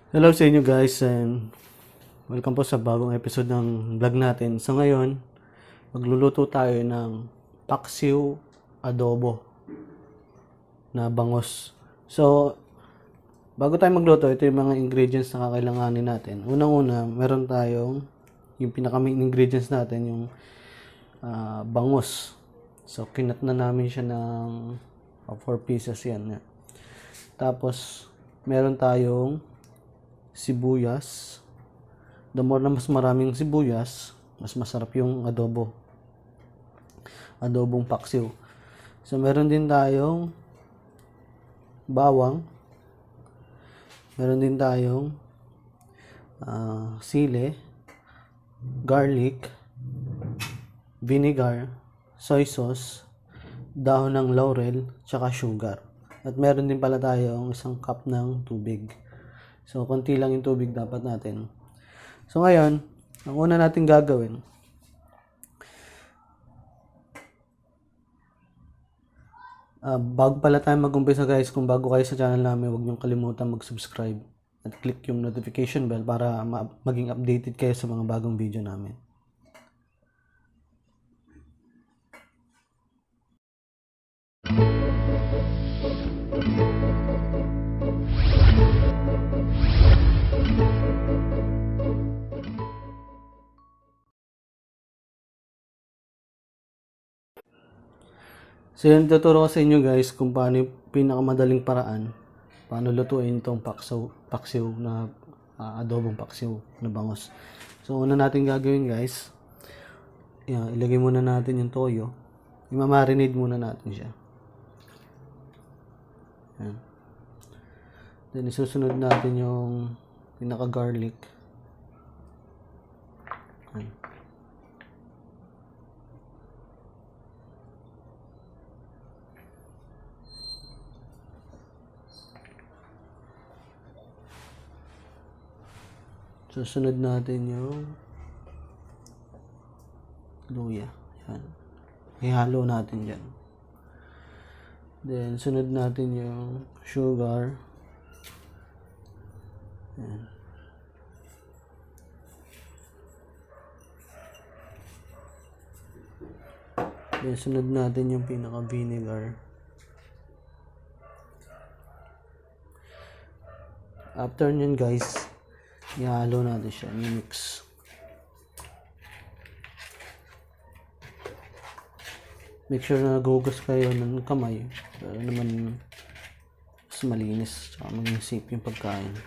Hello sa inyo guys and welcome po sa bagong episode ng vlog natin. So ngayon, magluluto tayo ng paksiw adobo na bangus. So, bago tayo magluto, ito yung mga ingredients na kakailanganin natin. Unang-una, meron tayong yung pinaka-main ingredients natin, yung bangus. So, kinat na namin siya ng 4 pieces yan. Tapos, meron tayong sibuyas. The more na mas maraming sibuyas, mas masarap yung adobo. Adobong paksiw. So, meron din tayong bawang. Meron din tayong sili, garlic, vinegar, soy sauce, dahon ng laurel, tsaka sugar. At meron din pala tayong 1 cup ng tubig. So, konti lang yung tubig dapat natin. So, ngayon, ang una natin gagawin, bago pala tayo mag-umpisa guys, kung bago kayo sa channel namin, huwag niyong kalimutan mag-subscribe at click yung notification bell para maging updated kayo sa mga bagong video namin. So yun, tuturo ko sa inyo guys kung paano yung pinakamadaling paraan paano lutuin itong paksiw na adobong paksiw na bangus. So una natin gagawin guys, ilagay muna natin yung toyo. I-marinate muna natin siya. Yan. Then isusunod natin yung pinaka-garlic. Yan. Susunod natin yung luya. Yan. Ihalo natin dyan. Then, sunod natin yung sugar. Yan. Then, sunod natin yung pinaka-vinegar. After nyan guys, ihalo natin siya, mix. Make sure na naghugas kayo ng kamay para naman mas malinis at maging safe yung pagkain.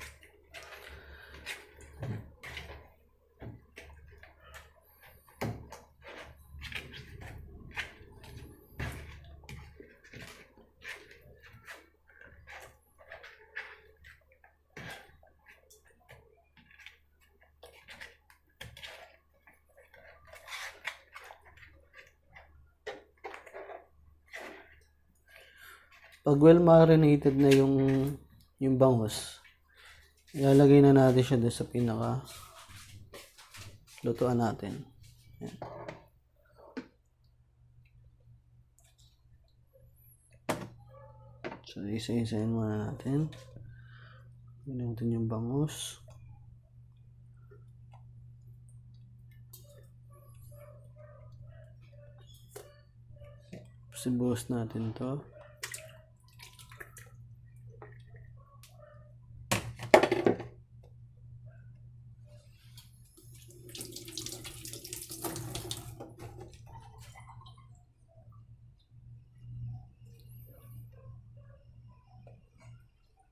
Pag well marinated na yung bangus, ilalagay na natin siya doon sa pinaka lutuan natin. Yan. So, isa-isahin muna natin. Lagyan natin yung bangus. Sibuhos natin to.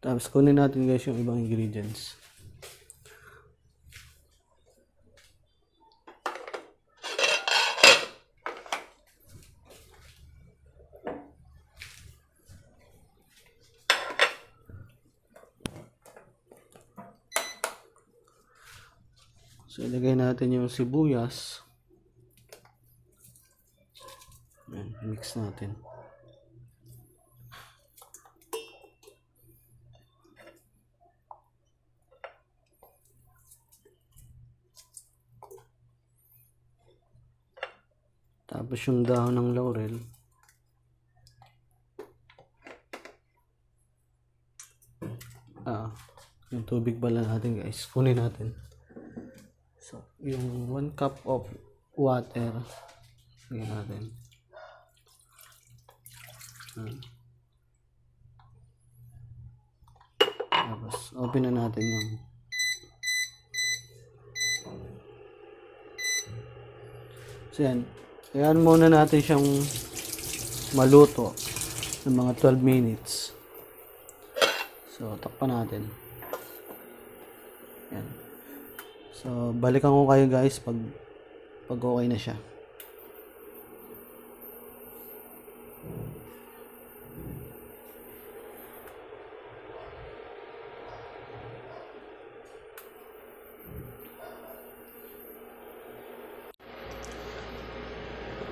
Tapos kunin natin guys yung ibang ingredients. So ilagay natin yung sibuyas. Ayan, mix natin. Tapos yung dahon ng laurel. Yung tubig pala natin guys, kunin natin. So, yung 1 cup of water, lagyan natin. Tapos, open na natin yung so yan, kaya muna natin siyang maluto ng mga 12 minutes. So, takpan natin. Yan. So, balikan ko kayo guys pag okay na siya.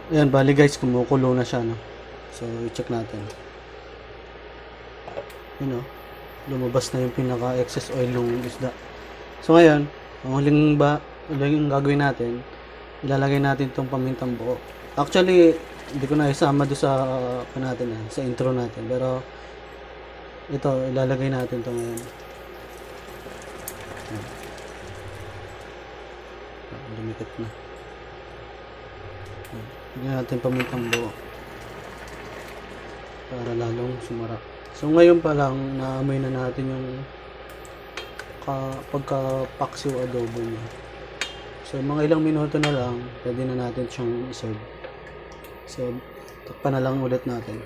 Ayan, bali guys, kumukulo na siya, no? So, i-check natin. Yun, no? Lumabas na yung pinaka-excess oil ng isda. So, ngayon, ang huling gagawin natin, ilalagay natin itong pamintang buo. Actually, hindi ko na isama doon sa, sa intro natin. Pero, ito, ilalagay natin ito ngayon. Lumikit na. Lagyan natin pamintang buo para lalong sumarap. So ngayon pa lang naamoy na natin yung pagka-paksiw adobo niya. So mga ilang minuto na lang pwede na natin siyang serve. So takpan na lang ulit natin.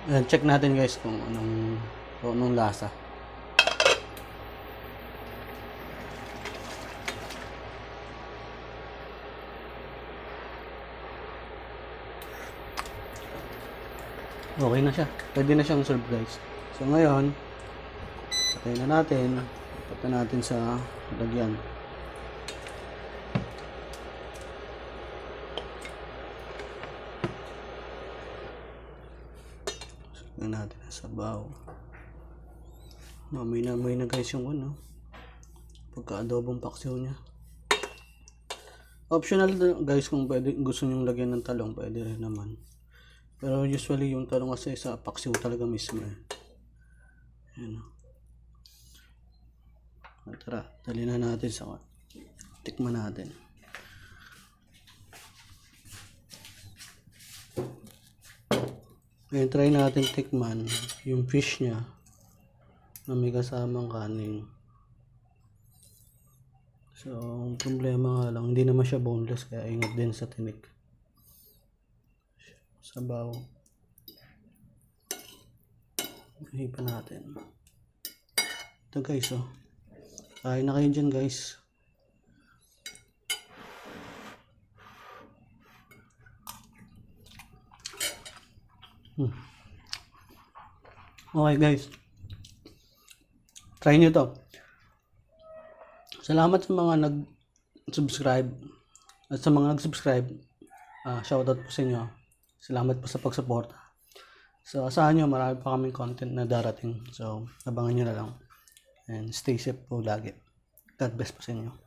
Ayan, check natin guys kung anong lasa. Okay na siya. Pwede na siyang serve guys. So ngayon, patay na natin. Patay natin sa lagyan. Lagyan natin sa sabaw. Mamoy na guys yung pagka-adobong paksiw niya. Optional guys kung pwede, gusto nyo lagyan ng talong, pwede rin naman. Pero usually yung talong kasi sa paksiw talaga mismo eh. Ayan. Tara, dali na natin sa tikman natin. Ngayon try natin tikman yung fish niya na may kasamang kanin. So, ang problema nga lang, hindi naman siya boneless kaya ingat din sa tinik. Sabaw. Hipan natin. Ito guys, oh. Kain na kayo dyan guys. Okay guys. Try nyo to. Salamat sa mga nag-subscribe. At sa mga nag-subscribe, shoutout po sa inyo. Salamat po sa pag-suporta. So, asahan nyo, marami pa kaming content na darating. So, abangan nyo na lang. And stay safe po lagi. God bless po sa inyo.